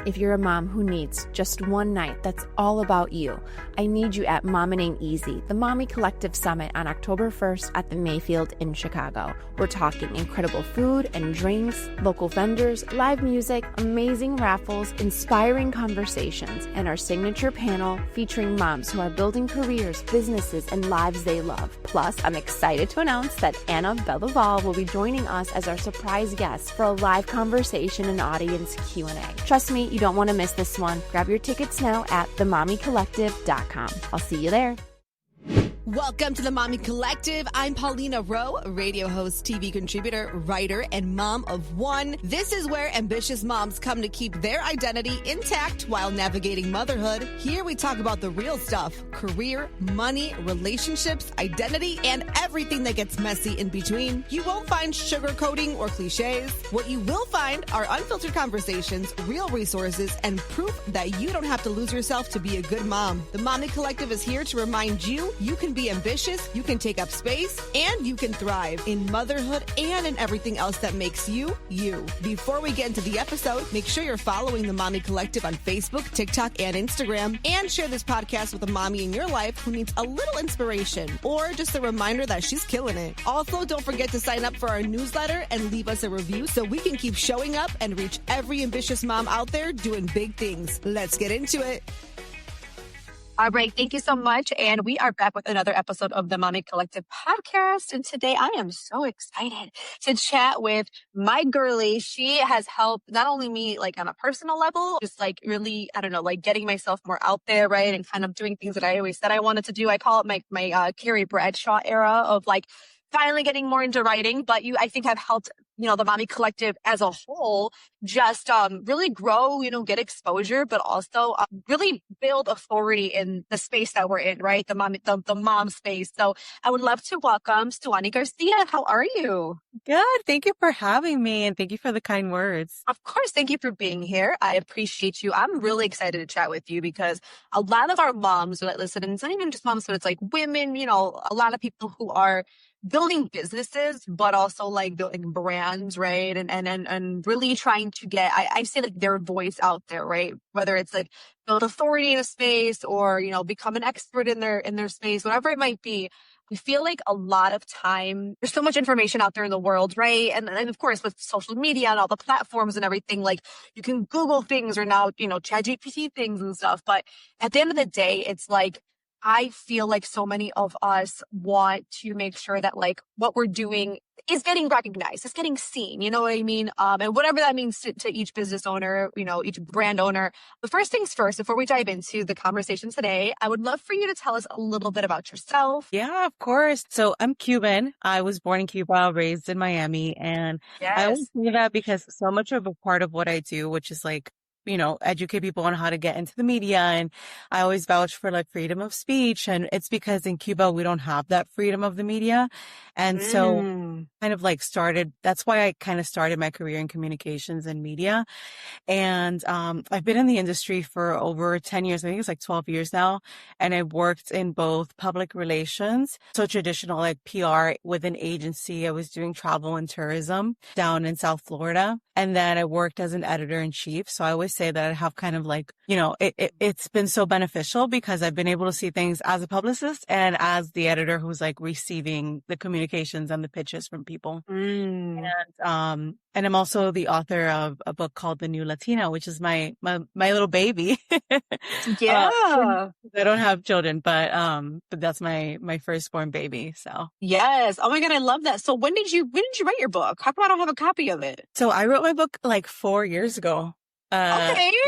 If you're a mom who needs just one night that's all about you, I need you at Mom It Ain't Easy, the Mommy Collective Summit on October 1st at the Mayfield in Chicago. We're talking incredible food and drinks, local vendors, live music, amazing raffles, inspiring conversations, and our signature panel featuring moms who are building careers, businesses, and lives they love. Plus, I'm excited to announce that Anna Bellaval will be joining us as our surprise guest for a live conversation and audience Q&A. Trust me, you don't want to miss this one. Grab your tickets now at themommycollective.com. I'll see you there. Welcome to the Mommy Collective. I'm Paulina Rowe, radio host, TV contributor, writer, and mom of one. This is where ambitious moms come to keep their identity intact while navigating motherhood. Here we talk about the real stuff: career, money, relationships, identity, and everything that gets messy in between. You won't find sugarcoating or cliches. What you will find are unfiltered conversations, real resources, and proof that you don't have to lose yourself to be a good mom. The Mommy Collective is here to remind you can be ambitious, you can take up space, and you can thrive in motherhood and in everything else that makes you, you. Before we get into the episode, make sure you're following the Mommy Collective on Facebook, TikTok, and Instagram, and share this podcast with a mommy in your life who needs a little inspiration or just a reminder that she's killing it. Also, don't forget to sign up for our newsletter and leave us a review so we can keep showing up and reach every ambitious mom out there doing big things. Let's get into it. All right. Thank you so much. And we are back with another episode of the Mommy Collective podcast. And today I am so excited to chat with my girlie. She has helped not only me like on a personal level, just like really, I don't know, like getting myself more out there, right? And kind of doing things that I always said I wanted to do. I call it my Carrie Bradshaw era of like finally getting more into writing. But I think have helped, the Mommy Collective as a whole just really grow, get exposure, but also really build authority in the space that we're in, right? The mom space. So I would love to welcome Suanny Garcia. How are you? Good. Thank you for having me, and thank you for the kind words. Of course. Thank you for being here. I appreciate you. I'm really excited to chat with you because a lot of our moms that listen, and it's not even just moms, but it's like women, a lot of people who are building businesses, but also like building brands, right? And really trying to get, I say like their voice out there, right? Whether it's like build authority in a space or, become an expert in their space, whatever it might be. I feel like a lot of time, there's so much information out there in the world, right? And of course, with social media and all the platforms and everything, like you can Google things or now, ChatGPT things and stuff. But at the end of the day, it's like, I feel like so many of us want to make sure that like what we're doing is getting recognized, it's getting seen, you know what I mean? And whatever that means to each business owner, each brand owner. But first things first, before we dive into the conversation today, I would love for you to tell us a little bit about yourself. Yeah, of course. So I'm Cuban. I was born in Cuba, raised in Miami. And Yes. I always say that because so much of a part of what I do, which is like, educate people on how to get into the media. And I always vouch for like freedom of speech. And it's because in Cuba, we don't have that freedom of the media. And so kind of like that's why I kind of started my career in communications and media. And I've been in the industry for over 10 years. I think it's like 12 years now. And I worked in both public relations, so traditional like PR with an agency. I was doing travel and tourism down in South Florida. And then I worked as an editor in chief. So I always say that I have kind of like, it's been so beneficial because I've been able to see things as a publicist and as the editor who's like receiving the communications and the pitches from people. And I'm also the author of a book called The New Latina, which is my little baby. Yeah. I don't have children, but that's my firstborn baby. So Yes. Oh my God. I love that. So when did you write your book? How come I don't have a copy of it? So I wrote my book like 4 years ago. Okay,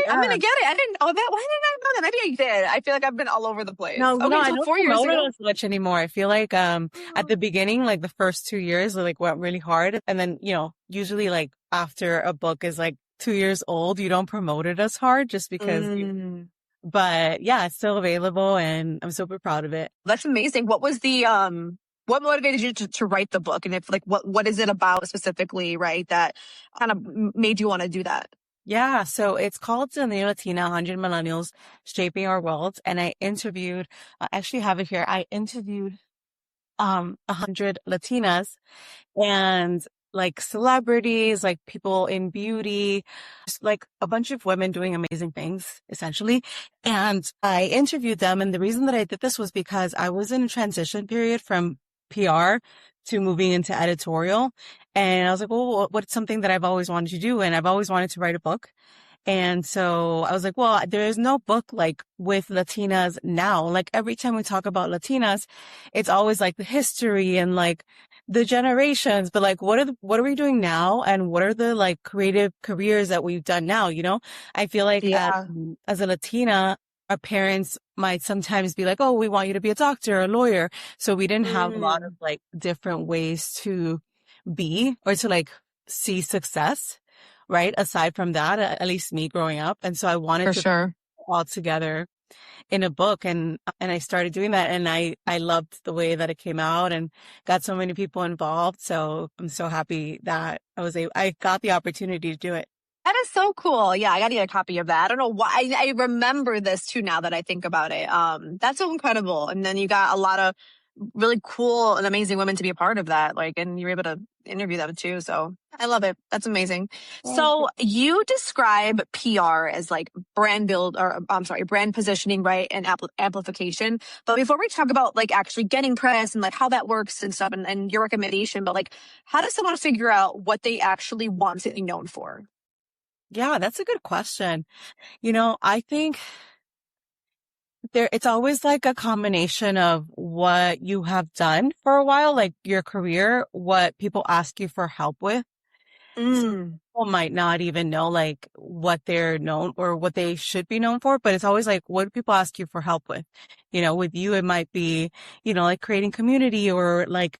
yeah. I'm gonna get it. I didn't know that. Why didn't I know that? Maybe I did. I feel like I've been all over the place. No, Okay, I so don't 4 years promote it ago. as much anymore. I feel like at the beginning, like the first 2 years, like went really hard, and then usually like after a book is like 2 years old, you don't promote it as hard just because. But yeah, it's still available, and I'm super proud of it. That's amazing. What was the what motivated you to write the book, and if like what is it about specifically, right? That kind of made you want to do that. Yeah, so it's called The New Latina, 100 Millennials Shaping Our World. And I actually have it here. I interviewed 100 Latinas, and like celebrities, like people in beauty, just like a bunch of women doing amazing things, essentially. And I interviewed them. And the reason that I did this was because I was in a transition period from PR to moving into editorial. And I was like, well, what's something that I've always wanted to do? And I've always wanted to write a book. And so I was like, well, there is no book like with Latinas now. Like every time we talk about Latinas, it's always like the history and like the generations, but like what are we doing now? And what are the like creative careers that we've done now? You know, I feel like as a Latina, our parents might sometimes be like, oh, we want you to be a doctor or a lawyer. So we didn't have a lot of like different ways to be or to like see success. Right. Aside from that, at least me growing up. And so I wanted to put it all together in a book and I started doing that. And I loved the way that it came out and got so many people involved. So I'm so happy that I got the opportunity to do it. That is so cool. Yeah, I got to get a copy of that. I don't know why. I remember this too now that I think about it. That's so incredible. And then you got a lot of really cool and amazing women to be a part of that. Like, and you're able to interview them too. So I love it. That's amazing. So you describe PR as like brand positioning, right? And amplification. But before we talk about like actually getting press and like how that works and stuff and your recommendation, but like, how does someone figure out what they actually want to be known for? Yeah, that's a good question. You know, I think it's always like a combination of what you have done for a while, like your career, what people ask you for help with. Some people might not even know like what they're known or what they should be known for, but it's always like, what do people ask you for help with? You know, with you, it might be, you know, like creating community or like,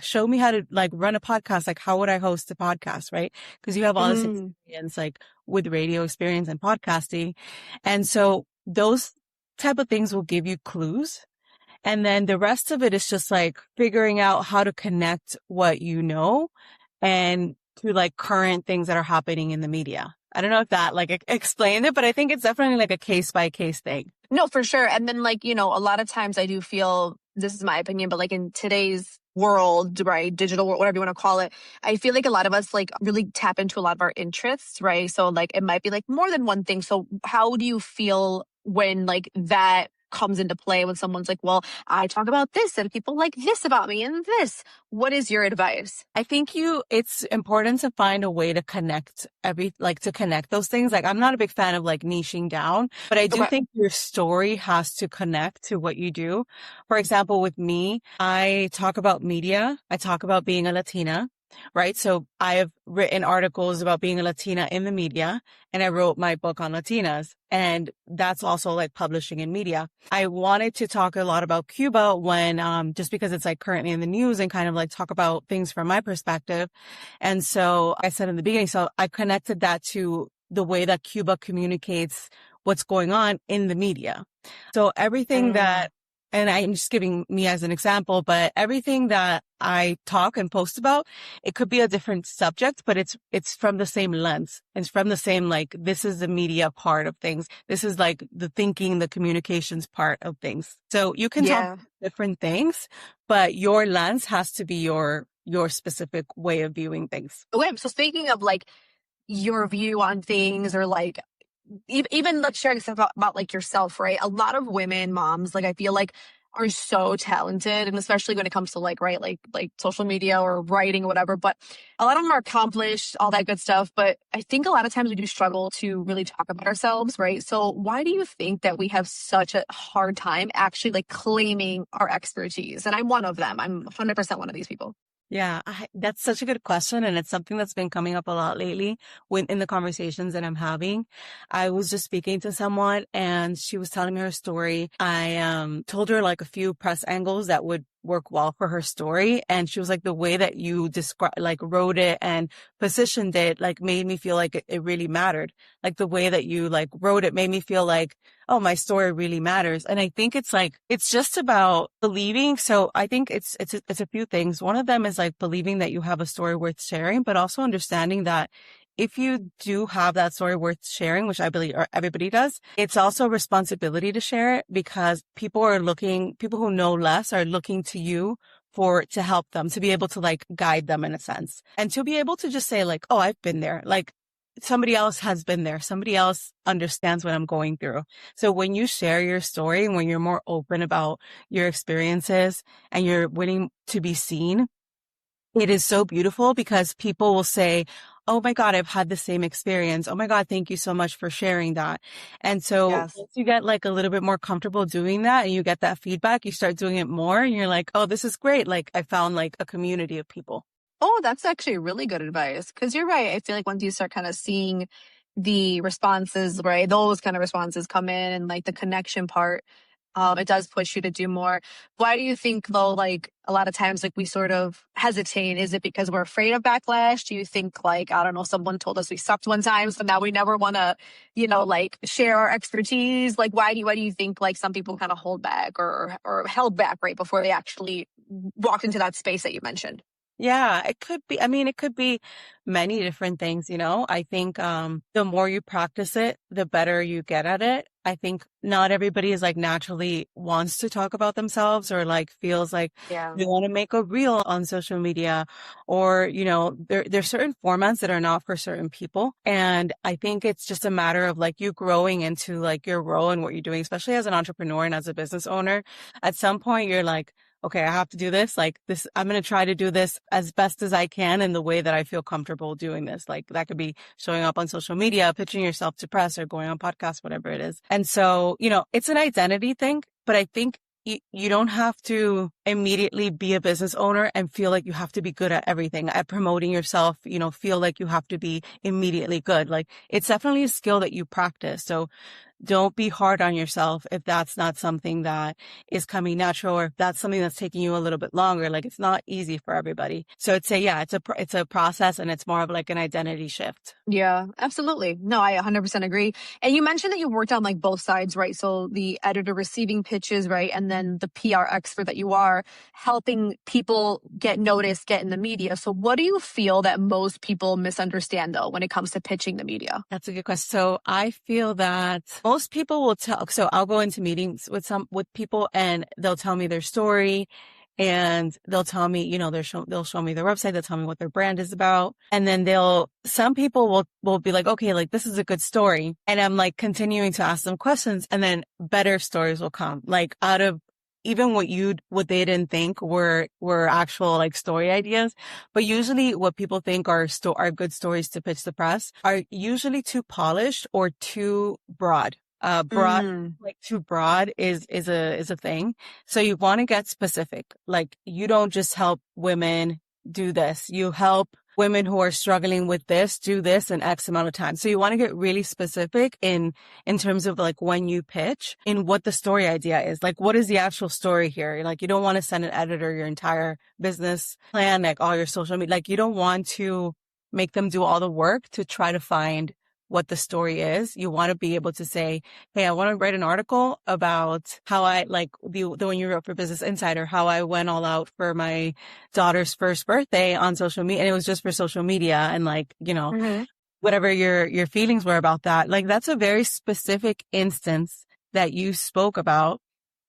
show me how to like run a podcast. Like, how would I host a podcast? Right. Cause you have all this experience, like with radio experience and podcasting. And so those type of things will give you clues. And then the rest of it is just like figuring out how to connect what you know and to like current things that are happening in the media. I don't know if that like explained it, but I think it's definitely like a case by case thing. No, for sure. And then like, you know, a lot of times I do feel, this is my opinion, but like in today's world, right? Digital world, whatever you want to call it. I feel like a lot of us like really tap into a lot of our interests, right? So like it might be like more than one thing. So how do you feel when like that comes into play when someone's like, well, I talk about this and people like this about me and this. What is your advice? I think it's important to find a way to connect to connect those things. Like I'm not a big fan of like niching down, but I do think your story has to connect to what you do. For example, with me, I talk about media. I talk about being a Latina. Right. So I have written articles about being a Latina in the media and I wrote my book on Latinas and that's also like publishing in media. I wanted to talk a lot about Cuba when, just because it's like currently in the news and kind of like talk about things from my perspective. And so I said in the beginning, so I connected that to the way that Cuba communicates what's going on in the media. So everything and I'm just giving me as an example, but everything that I talk and post about, it could be a different subject, but it's from the same lens. It's from the same, like, this is the media part of things. This is like the thinking, the communications part of things. So you can talk different things, but your lens has to be your specific way of viewing things. Okay. So speaking of like your view on things or like, even like sharing stuff about like yourself, right? A lot of women, moms, like I feel like are so talented, and especially when it comes to like, right, like social media or writing or whatever, but a lot of them are accomplished, all that good stuff. But I think a lot of times we do struggle to really talk about ourselves, right? So why do you think that we have such a hard time actually like claiming our expertise? And I'm one of them. I'm 100% one of these people. Yeah, that's such a good question. And it's something that's been coming up a lot lately in the conversations that I'm having. I was just speaking to someone and she was telling me her story. I told her like a few press angles that would work well for her story. And she was like, the way that you wrote it and positioned it, like made me feel like it really mattered. Like the way that you like wrote it made me feel like, oh, my story really matters. And I think it's just about believing. So I think it's a few things. One of them is like believing that you have a story worth sharing, but also understanding that if you do have that story worth sharing, which I believe everybody does, it's also a responsibility to share it because people who know less are looking to you to help them, to be able to like guide them in a sense, and to be able to just say like, oh, I've been there. Like somebody else has been there. Somebody else understands what I'm going through. So when you share your story and when you're more open about your experiences and you're willing to be seen, it is so beautiful because people will say, oh my God, I've had the same experience. Oh my God, thank you so much for sharing that. And so Yes. once you get like a little bit more comfortable doing that and you get that feedback, you start doing it more and you're like, oh, this is great. Like I found like a community of people. Oh, that's actually really good advice. Because you're right. I feel like once you start kind of seeing the responses, right, those kind of responses come in and like the connection part, it does push you to do more. Why do you think though, like a lot of times, like we sort of hesitate? Is it because we're afraid of backlash? Do you think like, I don't know, someone told us we sucked one time, so now we never want to, like share our expertise? Like, why do you think like some people kind of hold back or held back right before they actually walked into that space that you mentioned? Yeah, it could be. I mean, it could be many different things, I think, the more you practice it, the better you get at it. I think not everybody is like naturally wants to talk about themselves or like feels like Yeah. they want to make a reel on social media or, there's certain formats that are not for certain people. And I think it's just a matter of like you growing into like your role and what you're doing, especially as an entrepreneur and as a business owner. At some point, you're like, okay, I have to do this. Like this, I'm going to try to do this as best as I can in the way that I feel comfortable doing this. Like that could be showing up on social media, pitching yourself to press or going on podcasts, whatever it is. And so, it's an identity thing, but I think you don't have to immediately be a business owner and feel like you have to be good at everything, at promoting yourself, feel like you have to be immediately good. Like it's definitely a skill that you practice. So don't be hard on yourself if that's not something that is coming natural or if that's something that's taking you a little bit longer. Like it's not easy for everybody. So I'd say, yeah, it's a process and it's more of like an identity shift. Yeah, absolutely. No, I 100% agree. And you mentioned that you worked on like both sides, right? So the editor receiving pitches, right? And then the PR expert that you are helping people get noticed, get in the media. So what do you feel that most people misunderstand though when it comes to pitching the media? That's a good question. So I feel that most people will so I'll go into meetings with people and they'll tell me their story and they'll tell me, they'll show me their website. They'll tell me what their brand is about. And then some people will be like, okay, like this is a good story. And I'm like continuing to ask them questions and then better stories will come like out of even what they didn't think were actual like story ideas. But usually what people think are good stories to pitch the press are usually too polished or too broad. Like too broad is a thing. So you want to get specific. Like you don't just help women do this. You help women who are struggling with this, do this in X amount of time. So you want to get really specific in terms of like when you pitch in what the story idea is. Like what is the actual story here? Like you don't want to send an editor your entire business plan, like all your social media. Like you don't want to make them do all the work to try to find what the story is. You want to be able to say, hey, I want to write an article about how I like the one you wrote for Business Insider, how I went all out for my daughter's first birthday on social media. And it was just for social media and like, whatever your feelings were about that. Like that's a very specific instance that you spoke about.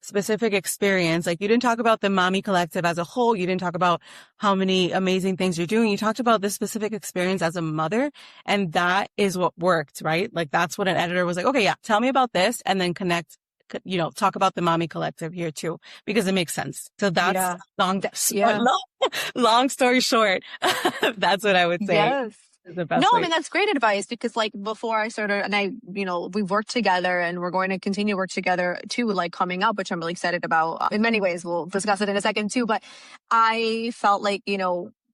Specific experience. Like you didn't talk about the Mommy Collective as a whole. You didn't talk about how many amazing things you're doing. You talked about this specific experience as a mother. And that is what worked, right? Like that's what an editor was like, okay, yeah, tell me about this and then connect, talk about the Mommy Collective here too, because it makes sense. So that's long story short. That's what I would say. Yes. The best No, way. I mean, that's great advice because like before I started and we've worked together and we're going to continue to work together too, like coming up, which I'm really excited about. In many ways, we'll discuss it in a second too, but I felt like,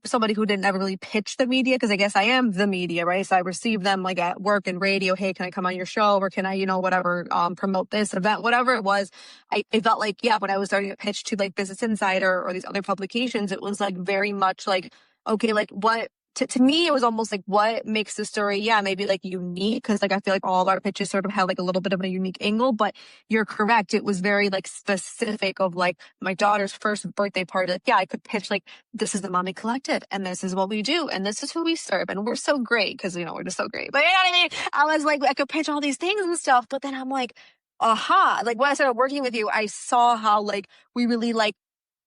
somebody who didn't ever really pitch the media because I guess I am the media, right? So I receive them like at work and radio. Hey, can I come on your show or can I, whatever, promote this event, whatever it was. I felt like, yeah, when I was starting to pitch to like Business Insider or these other publications, it was like very much like, okay, like what, to me, it was almost like what makes the story, maybe like unique. Cause like, I feel like all of our pitches sort of had like a little bit of a unique angle, but you're correct. It was very like specific of like my daughter's first birthday party. Like, I could pitch like, this is the Mommy Collective and this is what we do. And this is who we serve. And we're so great. Cause we're just so great. But you know what I mean? I was like, I could pitch all these things and stuff, but then I'm like, like when I started working with you, I saw how like we really like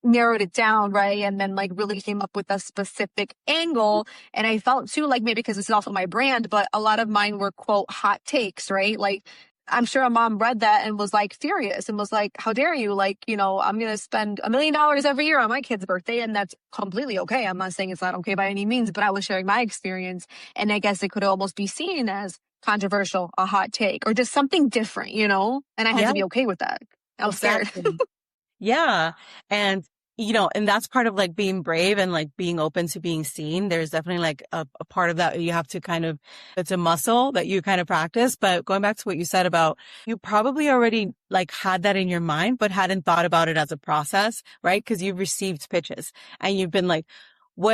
narrowed it down, right? And then like really came up with a specific angle. And I felt too, like maybe because this is also my brand, but a lot of mine were quote hot takes, right? Like I'm sure a mom read that and was like furious and was like, how dare you? Like, I'm going to spend $1 million every year on my kid's birthday. And that's completely okay. I'm not saying it's not okay by any means, but I was sharing my experience. And I guess it could almost be seen as controversial, a hot take, or just something different, and I had to be okay with that. I was scared. Yeah. And, and that's part of like being brave and like being open to being seen. There's definitely like a part of that you have to it's a muscle that you kind of practice. But going back to what you said about, you probably already like had that in your mind, but hadn't thought about it as a process, right? Because you've received pitches and you've been like,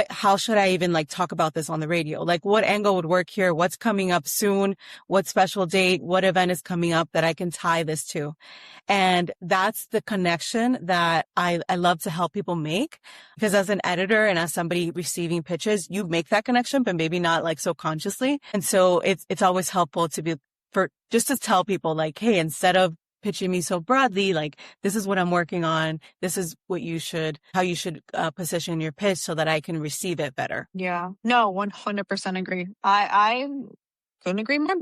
how should I even like talk about this on the radio? Like what angle would work here? What's coming up soon? What special date? What event is coming up that I can tie this to? And that's the connection that I love to help people make, because as an editor and as somebody receiving pitches, you make that connection, but maybe not like so consciously. And so it's always helpful just to tell people like, hey, instead of pitching me so broadly, like this is what I'm working on. This is how you should position your pitch so that I can receive it better. Yeah, no, 100% agree. I couldn't agree more.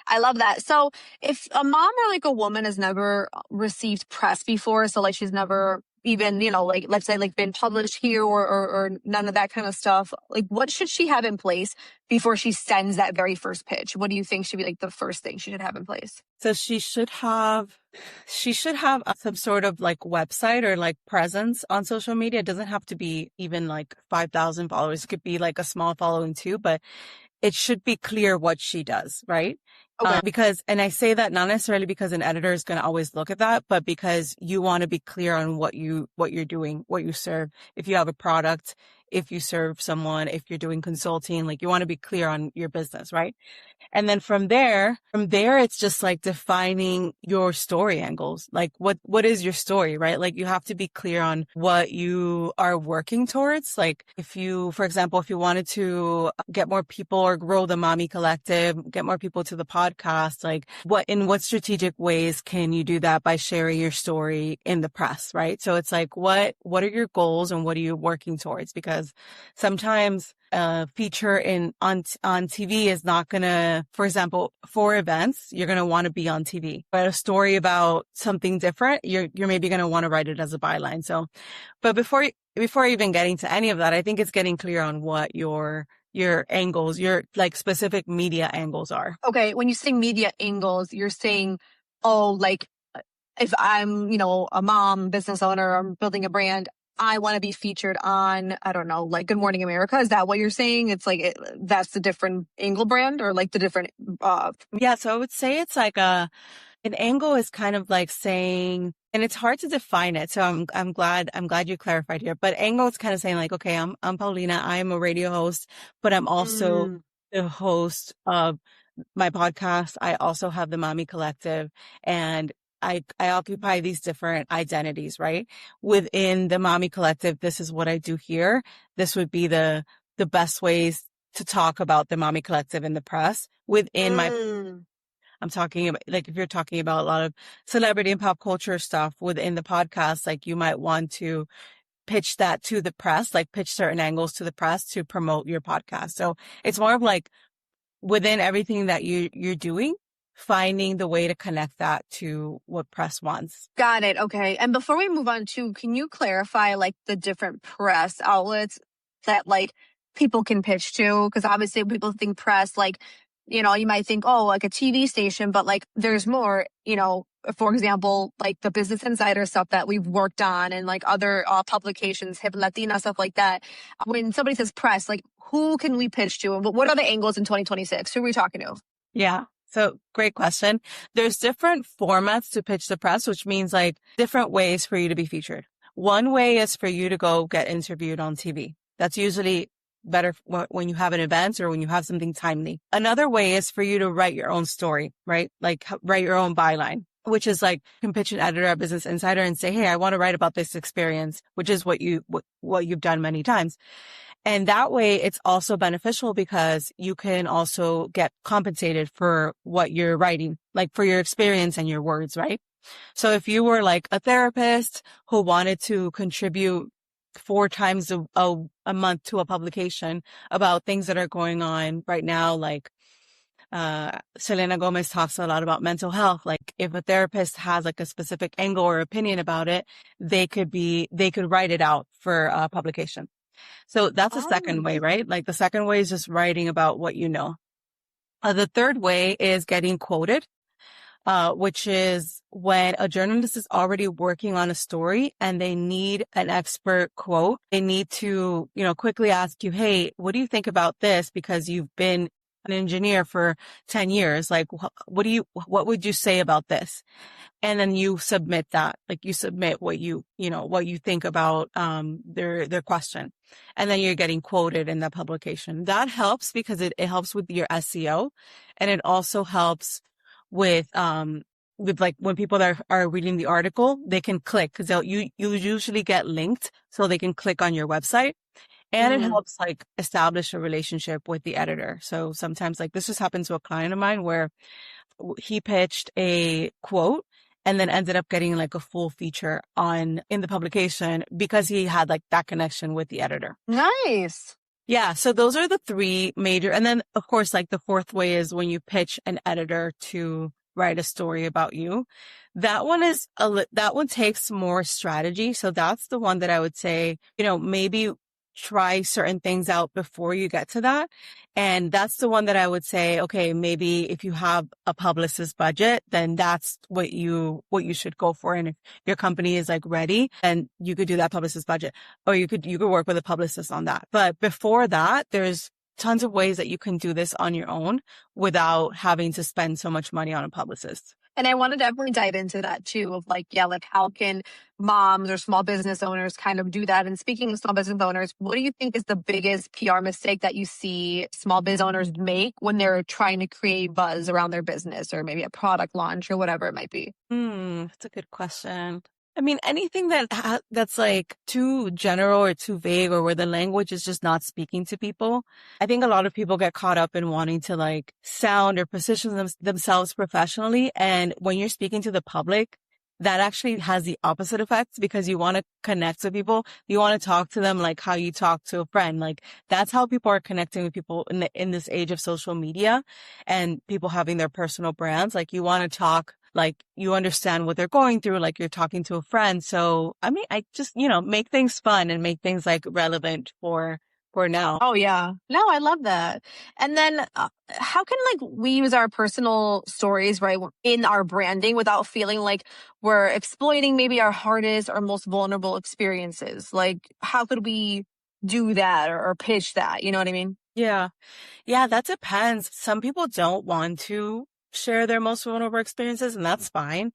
I love that. So if a mom or like a woman has never received press before, so like she's never even, like let's say like been published here or none of that kind of stuff, like what should she have in place before she sends that very first pitch? What do you think should be like the first thing she should have in place? So she should have some sort of like website or like presence on social media. It doesn't have to be even like 5,000 followers. It could be like a small following too, but it should be clear what she does, right? Okay. And I say that not necessarily because an editor is going to always look at that, but because you want to be clear on what you're doing, what you serve. If you have a product, if you serve someone, if you're doing consulting, like you want to be clear on your business, right? And then from there, it's just like defining your story angles. Like what is your story, right? Like you have to be clear on what you are working towards. Like for example, if you wanted to get more people or grow the Mommy Collective, get more people to the podcast, like in what strategic ways can you do that by sharing your story in the press, right? So it's like, what are your goals and what are you working towards? Because sometimes feature on TV is not gonna, for example, for events, you're gonna want to be on TV. But a story about something different, you're maybe gonna want to write it as a byline. So, but before even getting to any of that, I think it's getting clear on what your angles, your like specific media angles are. Okay, when you say media angles, you're saying, like if I'm, a mom, business owner, I'm building a brand, I want to be featured on, I don't know, like Good Morning America. Is that what you're saying? It's like, that's the different angle brand or like the different, Yeah. So I would say it's like an angle is kind of like saying, and it's hard to define it. So I'm glad you clarified here, but angle is kind of saying like, okay, I'm Paulina. I'm a radio host, but I'm also the host of my podcast. I also have the Mommy Collective, and I occupy these different identities, right? Within the Mommy Collective, this is what I do here. This would be the best ways to talk about the Mommy Collective in the press. I'm talking about, like, if you're talking about a lot of celebrity and pop culture stuff within the podcast, like you might want to pitch that to the press, like pitch certain angles to the press to promote your podcast. So it's more of like within everything that you're doing, finding the way to connect that to what press wants. Got it. Okay. And before we move on to, can you clarify like the different press outlets that like people can pitch to? Because obviously people think press, like, you might think, like a TV station, but like there's more, for example, like the Business Insider stuff that we've worked on and like other publications, Hip Latina, stuff like that. When somebody says press, like who can we pitch to and what are the angles in 2026? Who are we talking to? Yeah. So great question. There's different formats to pitch the press, which means like different ways for you to be featured. One way is for you to go get interviewed on TV. That's usually better when you have an event or when you have something timely. Another way is for you to write your own story, right? Like write your own byline, which is like you can pitch an editor at Business Insider and say, hey, I want to write about this experience, which is what you've done many times. And that way it's also beneficial because you can also get compensated for what you're writing, like for your experience and your words, right? So if you were like a therapist who wanted to contribute 4 times a month to a publication about things that are going on right now. Like, Selena Gomez talks a lot about mental health. Like if a therapist has like a specific angle or opinion about it, they could write it out for publication. So that's the second way, right? Like the second way is just writing about what you know. The third way is getting quoted, which is when a journalist is already working on a story and they need an expert quote. They need to, quickly ask you, hey, what do you think about this? Because you've been an engineer for 10 years. Like, what would you say about this? And then you submit that, like you submit what you think about, their question. And then you're getting quoted in the publication. That helps because it helps with your SEO. And it also helps with like when people that are reading the article, they can click because you usually get linked so they can click on your website. And it helps like establish a relationship with the editor. So sometimes like this just happened to a client of mine where he pitched a quote and then ended up getting like a full feature in the publication because he had like that connection with the editor. Nice. Yeah. So those are the 3 major. And then of course, like the 4th way is when you pitch an editor to write a story about you. That one takes more strategy. So that's the one that I would say, maybe try certain things out before you get to that. And that's the one that I would say, okay, maybe if you have a publicist budget, then that's what you should go for. And if your company is like ready, then you could do that publicist budget, or you could work with a publicist on that. But before that, there's tons of ways that you can do this on your own without having to spend so much money on a publicist. And I want to definitely dive into that too, of like how can moms or small business owners kind of do that? And speaking of small business owners, what do you think is the biggest PR mistake that you see small business owners make when they're trying to create buzz around their business or maybe a product launch or whatever it might be? That's a good question. I mean, anything that's like too general or too vague or where the language is just not speaking to people. I think a lot of people get caught up in wanting to like sound or position themselves professionally. And when you're speaking to the public, that actually has the opposite effect because you want to connect with people. You want to talk to them like how you talk to a friend. Like that's how people are connecting with people in this age of social media and people having their personal brands. Like you want to talk like you understand what they're going through, like you're talking to a friend. So, I mean, I just, make things fun and make things like relevant for now. Oh, yeah. No, I love that. And then how can like we use our personal stories, right, in our branding without feeling like we're exploiting maybe our hardest or most vulnerable experiences? Like, how could we do that or pitch that? You know what I mean? Yeah. Yeah, that depends. Some people don't want to share their most vulnerable experiences, and that's fine.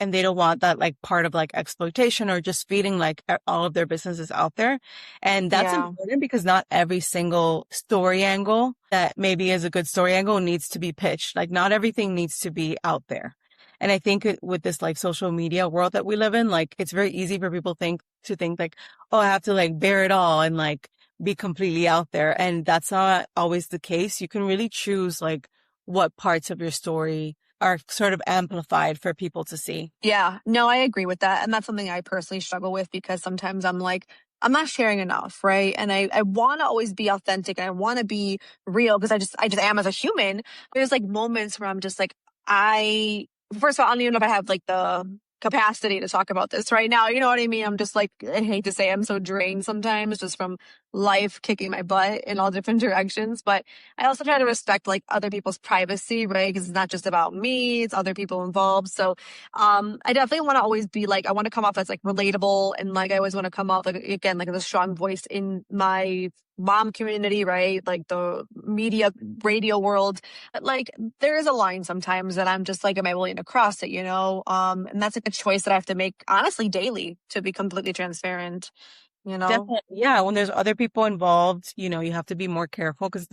And they don't want that like part of like exploitation or just feeding like all of their businesses out there. And that's important because not every single story angle that maybe is a good story angle needs to be pitched. Like not everything needs to be out there. And I think with this like social media world that we live in, like it's very easy for people to think like, oh, I have to like bear it all and like be completely out there. And that's not always the case. You can really choose like what parts of your story are sort of amplified for people to see. Yeah, no, I agree with that. And that's something I personally struggle with because sometimes I'm like, I'm not sharing enough, right? And I want to always be authentic and I want to be real because I just am as a human. There's like moments where I'm just like, first of all, I don't even know if I have like the capacity to talk about this right now. You know what I mean? I'm just like, I hate to say I'm so drained sometimes just from life kicking my butt in all different directions. But I also try to respect like other people's privacy, right? Because it's not just about me, it's other people involved. So I definitely want to always be like, I want to come off as like relatable and like I always want to come off like again, like as a strong voice in my mom community, right? Like the media, radio world. But like there is a line sometimes that I'm just like, am I willing to cross it, you know? And that's like a choice that I have to make honestly daily to be completely transparent, you know? Definitely. Yeah. When there's other people involved, you have to be more careful because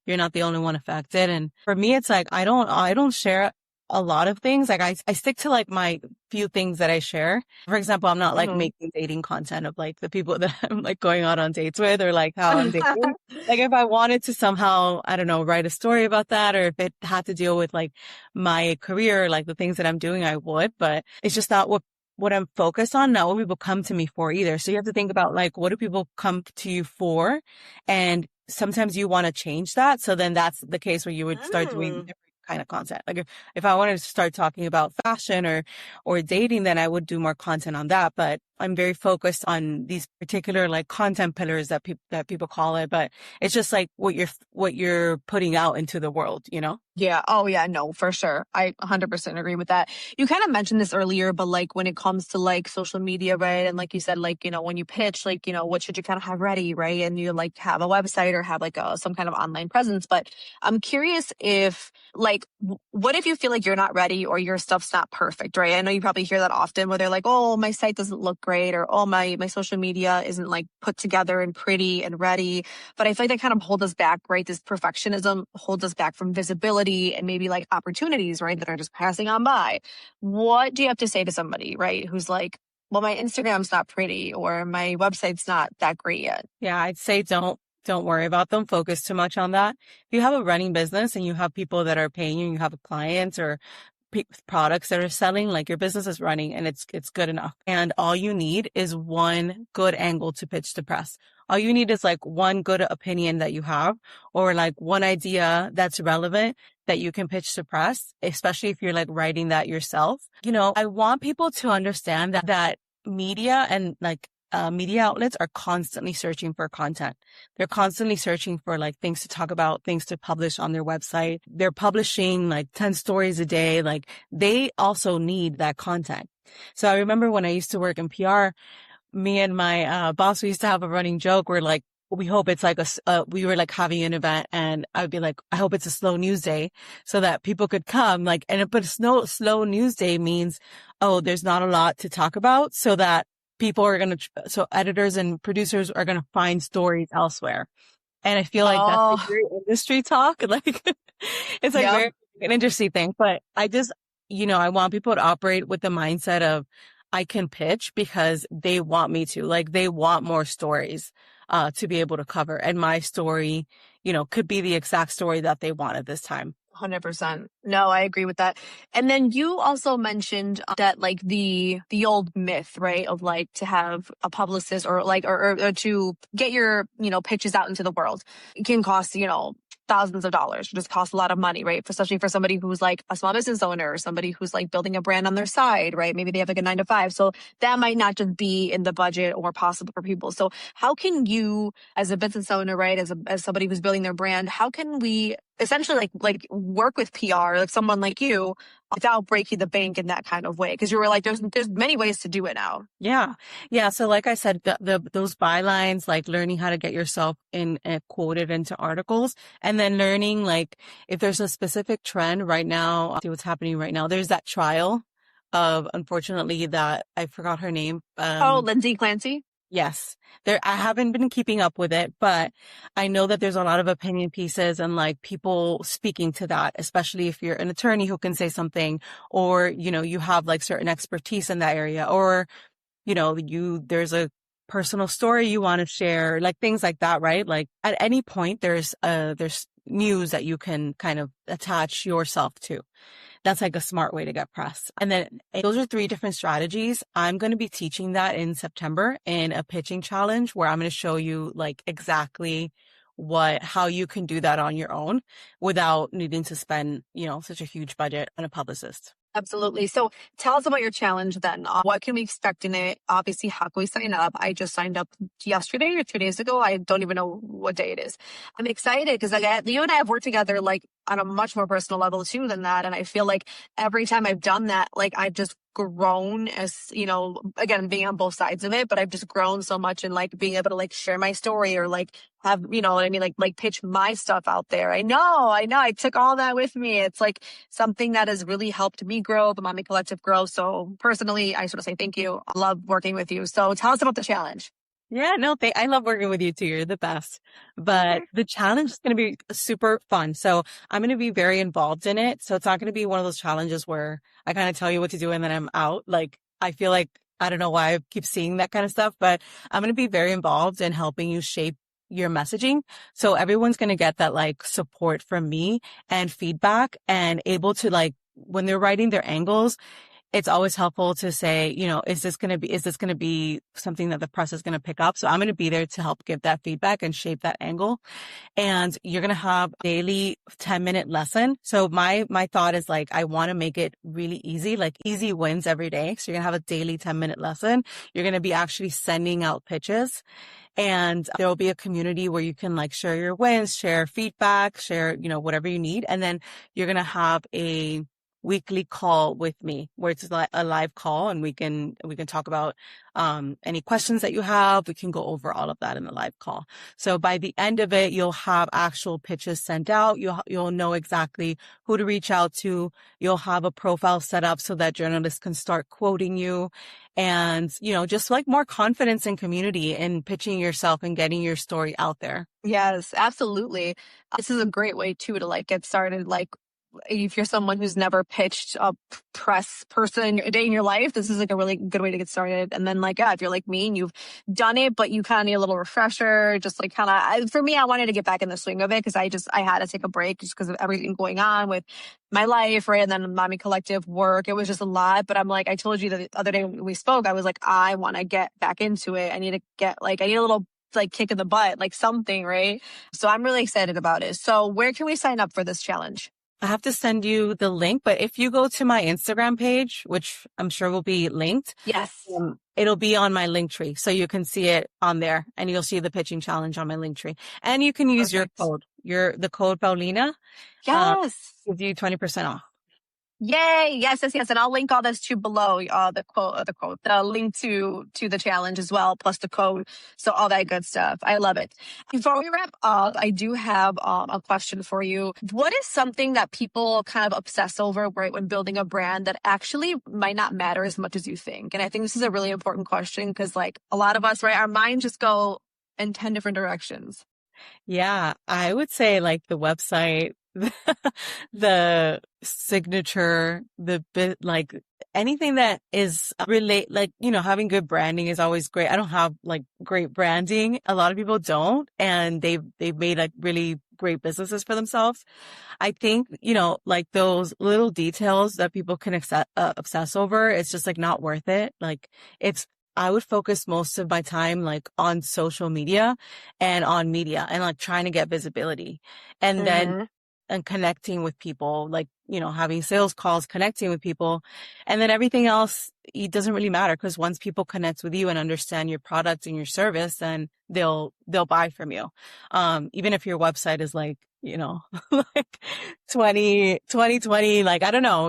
you're not the only one affected. And for me, it's like, I don't share a lot of things. Like I stick to like my few things that I share. For example, I'm not like making dating content of like the people that I'm like going out on dates with or like how I'm dating. Like if I wanted to somehow, I don't know, write a story about that, or if it had to deal with like my career, like the things that I'm doing, I would, but it's just not what what I'm focused on, not what people come to me for either. So you have to think about like, what do people come to you for? And sometimes you want to change that. So then that's the case where you would start doing different kind of content. Like if I wanted to start talking about fashion or dating, then I would do more content on that. But I'm very focused on these particular like content pillars that people call it. But it's just like what you're putting out into the world, you know? Yeah. Oh, yeah. No, for sure. I 100% agree with that. You kind of mentioned this earlier, but like when it comes to like social media, right? And like you said, like, when you pitch, like, what should you kind of have ready, right? And you like have a website or have like some kind of online presence. But I'm curious if like, what if you feel like you're not ready or your stuff's not perfect, right? I know you probably hear that often where they're like, oh, my site doesn't look great, or oh, my social media isn't like put together and pretty and ready. But I feel like that kind of holds us back, right? This perfectionism holds us back from visibility and maybe like opportunities, right, that are just passing on by. What do you have to say to somebody, right, who's like, well, my Instagram's not pretty or my website's not that great yet? Yeah, I'd say don't worry about them. Focus too much on that. If you have a running business and you have people that are paying you, you have clients or products that are selling, like your business is running and it's good enough. And all you need is one good angle to pitch to press. All you need is like one good opinion that you have or like one idea that's relevant that you can pitch to press, especially if you're like writing that yourself. I want people to understand that media and like media outlets are constantly searching for content. They're constantly searching for like things to talk about, things to publish on their website. They're publishing like 10 stories a day. Like they also need that content. So I remember when I used to work in PR, me and my boss, we used to have a running joke where like, we hope it's like we were like having an event and I'd be like, I hope it's a slow news day so that people could come but slow news day means, oh, there's not a lot to talk about so that so editors and producers are going to find stories elsewhere. And I feel like that's like very industry talk. Like it's like very an interesting thing, but I just, I want people to operate with the mindset of I can pitch because they want me to, like they want more stories to be able to cover. And my story, could be the exact story that they want at this time. 100%. No, I agree with that. And then you also mentioned that like the old myth, right, of like to have a publicist or like or to get your, pitches out into the world. It can cost, thousands of dollars. It just costs a lot of money, right? Especially for somebody who's like a small business owner or somebody who's like building a brand on their side, right? Maybe they have like a 9-to-5. So that might not just be in the budget or possible for people. So how can you as a business owner, right? As somebody who's building their brand, how can we essentially like work with PR, like someone like you, without breaking the bank in that kind of way? Because you were like, there's many ways to do it now. Yeah. So like I said, those bylines, like learning how to get yourself quoted into articles, and then learning like if there's a specific trend right now, see what's happening right now. There's that trial of, unfortunately, that I forgot her name. Lindsay Clancy. Yes. I haven't been keeping up with it, but I know that there's a lot of opinion pieces and like people speaking to that, especially if you're an attorney who can say something or, you have like certain expertise in that area or, there's a personal story you want to share, like things like that, right? Like at any point there's news that you can kind of attach yourself to. That's like a smart way to get press. And then those are 3 different strategies. I'm going to be teaching that in September in a pitching challenge where I'm going to show you like exactly how you can do that on your own without needing to spend, such a huge budget on a publicist. Absolutely. So tell us about your challenge then. What can we expect in it? Obviously, how can we sign up? I just signed up yesterday or 2 days ago. I don't even know what day it is. I'm excited because you and I have worked together like on a much more personal level too than that. And I feel like every time I've done that, like I've just grown as, again, being on both sides of it, but I've just grown so much in like being able to like share my story or like have, what I mean? Like pitch my stuff out there. I know. I took all that with me. It's like something that has really helped me grow, the Mommy Collective grow. So personally, I just want to say thank you. I love working with you. So tell us about the challenge. Yeah, no, I love working with you too. You're the best. But the challenge is going to be super fun. So I'm going to be very involved in it. So it's not going to be one of those challenges where I kind of tell you what to do and then I'm out. Like, I feel like, I don't know why I keep seeing that kind of stuff, but I'm going to be very involved in helping you shape your messaging. So everyone's going to get that like support from me and feedback and able to like, when they're writing their angles, it's always helpful to say, is this going to be something that the press is going to pick up? So I'm going to be there to help give that feedback and shape that angle. And you're going to have a daily 10-minute lesson. So my thought is like, I want to make it really easy, like easy wins every day. So you're going to have a daily 10-minute lesson. You're going to be actually sending out pitches, and there will be a community where you can like share your wins, share feedback, share, whatever you need. And then you're going to have a weekly call with me where it's like a live call, and we can talk about any questions that you have. We can go over all of that in the live call. So by the end of it, you'll have actual pitches sent out. You'll know exactly who to reach out to. You'll have a profile set up so that journalists can start quoting you, and just like more confidence and community in pitching yourself and getting your story out there. Yes, absolutely. This is a great way too to like get started. Like, if you're someone who's never pitched a press person a day in your life, this is like a really good way to get started. And then like, if you're like me and you've done it, but you kind of need a little refresher, just like for me, I wanted to get back in the swing of it because I had to take a break just because of everything going on with my life, right? And then Mommy Collective work. It was just a lot. But I'm like, I told you the other day when we spoke, I was like, I want to get back into it. I need a little like kick in the butt, like something, right? So I'm really excited about it. So where can we sign up for this challenge? I have to send you the link, but if you go to my Instagram page, which I'm sure will be linked, yes, it'll be on my link tree. So you can see it on there, and you'll see the pitching challenge on my link tree. And you can use your code, the code Paulina. Yes. Gives you 20% off. Yay. Yes. And I'll link all this to below, the link to the challenge as well, plus the code. So all that good stuff. I love it. Before we wrap up, I do have a question for you. What is something that people kind of obsess over, right, when building a brand that actually might not matter as much as you think? And I think this is a really important question because like a lot of us, right, our minds just go in 10 different directions. Yeah, I would say like the website, the signature, the bit, like anything that is having good branding is always great. I don't have like great branding. A lot of people don't, and they've made like really great businesses for themselves. I think, like those little details that people can obsess over, it's just like not worth it. Like I would focus most of my time like on social media and on media and like trying to get visibility, and then connecting with people, like, having sales calls, connecting with people. And then everything else, it doesn't really matter, because once people connect with you and understand your product and your service, then they'll buy from you. Even if your website is like, like 2020, like, I don't know,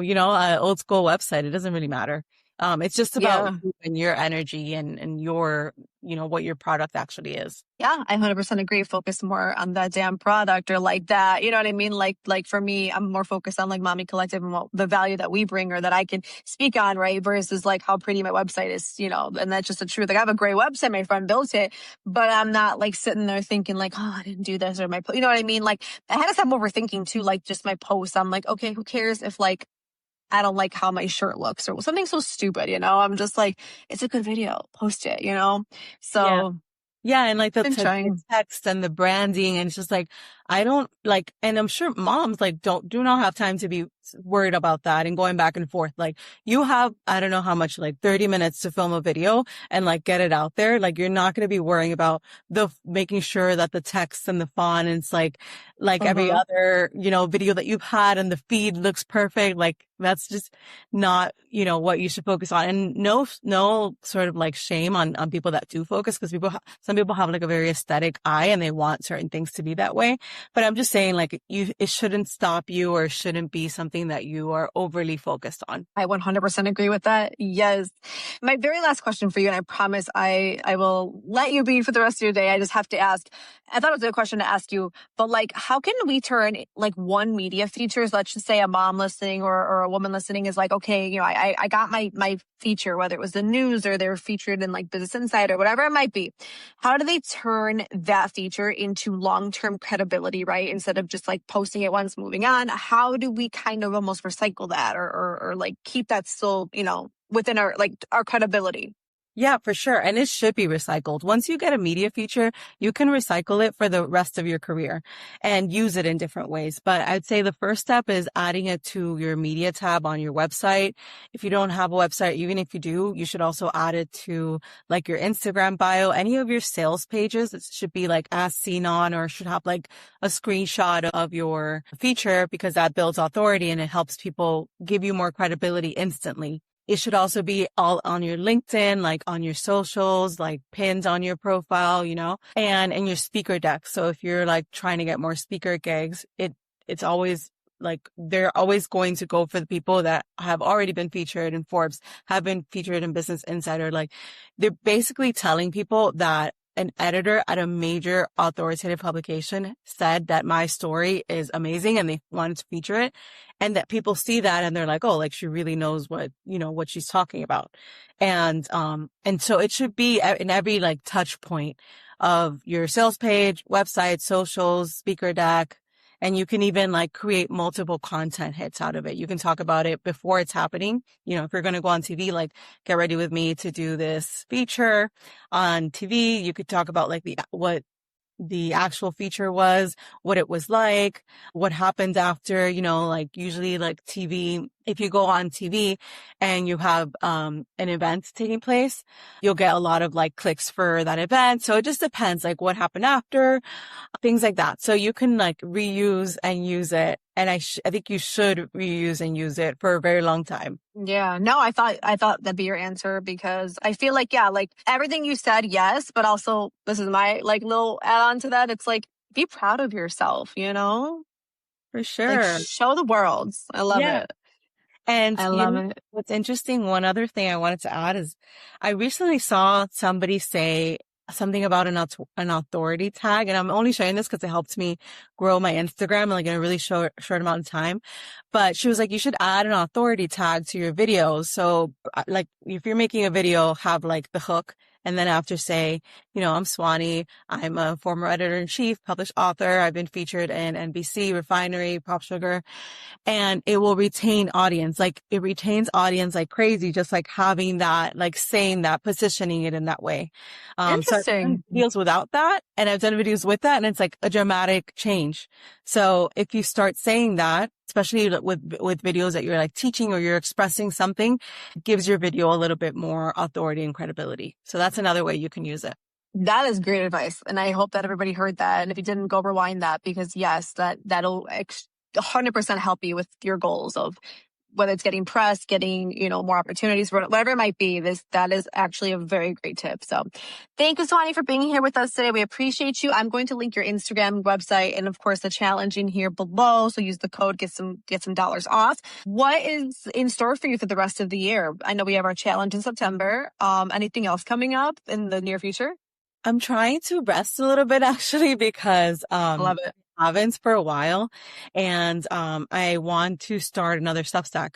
old school website, it doesn't really matter. It's just about you and your energy and your, what your product actually is. Yeah, I 100% agree. Focus more on that damn product or like that. You know what I mean? Like for me, I'm more focused on like Mommy Collective and the value that we bring or that I can speak on, right? Versus like how pretty my website is, and that's just the truth. Like I have a great website, my friend built it, but I'm not like sitting there thinking like, oh, I didn't do this or you know what I mean? Like I had to stop overthinking too, like just my posts. I'm like, okay, who cares if like I don't like how my shirt looks or something so stupid, I'm just like, it's a good video, post it, So yeah, and like the text and the branding, and it's just like, I don't like, and I'm sure moms like do not have time to be worried about that and going back and forth. Like you have, I don't know how much, like 30 minutes to film a video and like get it out there. Like you're not going to be worrying about making sure that the text and the font, and it's like every other, video that you've had, and the feed looks perfect. Like that's just not, what you should focus on. And no sort of like shame on people that do focus, because some people have like a very aesthetic eye and they want certain things to be that way. But I'm just saying, like, it shouldn't stop you, or shouldn't be something that you are overly focused on. I 100% agree with that. Yes. My very last question for you, and I promise I will let you be for the rest of your day. I just have to ask, I thought it was a good question to ask you, but like, how can we turn like one media feature, so let's just say a mom listening or a woman listening is like, okay, I got my feature, whether it was the news or they're featured in like Business Insider, whatever it might be. How do they turn that feature into long-term credibility, right? Instead of just like posting it once, moving on. How do we kind of almost recycle that or like keep that still, within our credibility? Yeah, for sure. And it should be recycled. Once you get a media feature, you can recycle it for the rest of your career and use it in different ways. But I'd say the first step is adding it to your media tab on your website. If you don't have a website, even if you do, you should also add it to like your Instagram bio, any of your sales pages. It should be like as seen on, or should have like a screenshot of your feature, because that builds authority and it helps people give you more credibility instantly. It should also be all on your LinkedIn, like on your socials, like pinned on your profile, and in your speaker deck. So if you're like trying to get more speaker gigs, it's always like, they're always going to go for the people that have already been featured in Forbes, have been featured in Business Insider. Like, they're basically telling people that an editor at a major authoritative publication said that my story is amazing and they wanted to feature it, and that people see that and they're like, oh, like she really knows what she's talking about. And so it should be in every like touch point of your sales page, website, socials, speaker deck. And you can even like create multiple content hits out of it. You can talk about it before it's happening. If you're going to go on TV, like, get ready with me to do this feature on TV. You could talk about like what the actual feature was, what it was like, what happened after, like usually like TV, if you go on TV and you have an event taking place, you'll get a lot of like clicks for that event. So it just depends like what happened after, things like that. So you can like reuse and use it. And I think you should reuse and use it for a very long time. Yeah, no, I thought that'd be your answer, because I feel like, yeah, like everything you said, yes, but also this is my like little add on to that. It's like, be proud of yourself, For sure. like show the world. I love it. And I love it. what's interesting, one other thing I wanted to add is I recently saw somebody say something about an authority tag. And I'm only sharing this because it helped me grow my Instagram like in a really short amount of time. But she was like, you should add an authority tag to your videos. So like if you're making a video, have like the hook, and then after say, I'm Suanny. I'm a former editor-in-chief, published author. I've been featured in NBC, Refinery, Pop Sugar. And it will retain audience. Like it retains audience like crazy, just like having that, like saying that, positioning it in that way. So I've done videos without that, and I've done videos with that, and it's like a dramatic change. So if you start saying that, especially with videos that you're like teaching or you're expressing something, it gives your video a little bit more authority and credibility. So that's another way you can use it. That is great advice. And I hope that everybody heard that. And if you didn't, go rewind that, because yes, that'll 100% help you with your goals of whether it's getting press, getting, more opportunities, whatever it might be. That is actually a very great tip. So thank you, Suanny, for being here with us today. We appreciate you. I'm going to link your Instagram, website, and of course the challenge in here below. So use the code, get some dollars off. What is in store for you for the rest of the year? I know we have our challenge in September. Anything else coming up in the near future? I'm trying to rest a little bit actually, because Love it. haven't for a while, and I want to start another Substack.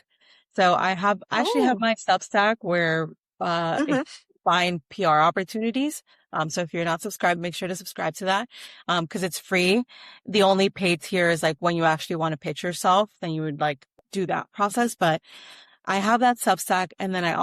So I actually have my Substack where if you find PR opportunities. So if you're not subscribed, make sure to subscribe to that, because it's free. The only paid tier is like when you actually want to pitch yourself, then you would like do that process. But I have that Substack, and then I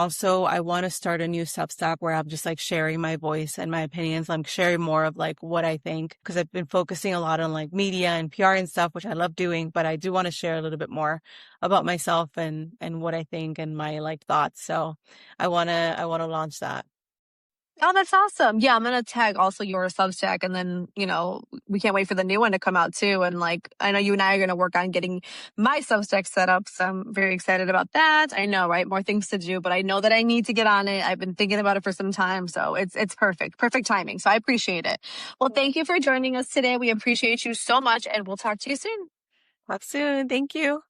want to start a new Substack where I'm just like sharing my voice and my opinions. I'm sharing more of like what I think, because I've been focusing a lot on like media and PR and stuff, which I love doing, but I do want to share a little bit more about myself and what I think and my like thoughts. So I want to launch that. Oh, that's awesome. Yeah, I'm going to tag also your Substack, and then, we can't wait for the new one to come out too. And like, I know you and I are going to work on getting my Substack set up. So I'm very excited about that. I know, right? More things to do, but I know that I need to get on it. I've been thinking about it for some time. So it's perfect timing. So I appreciate it. Well, thank you for joining us today. We appreciate you so much, and we'll talk to you soon. Talk soon. Thank you.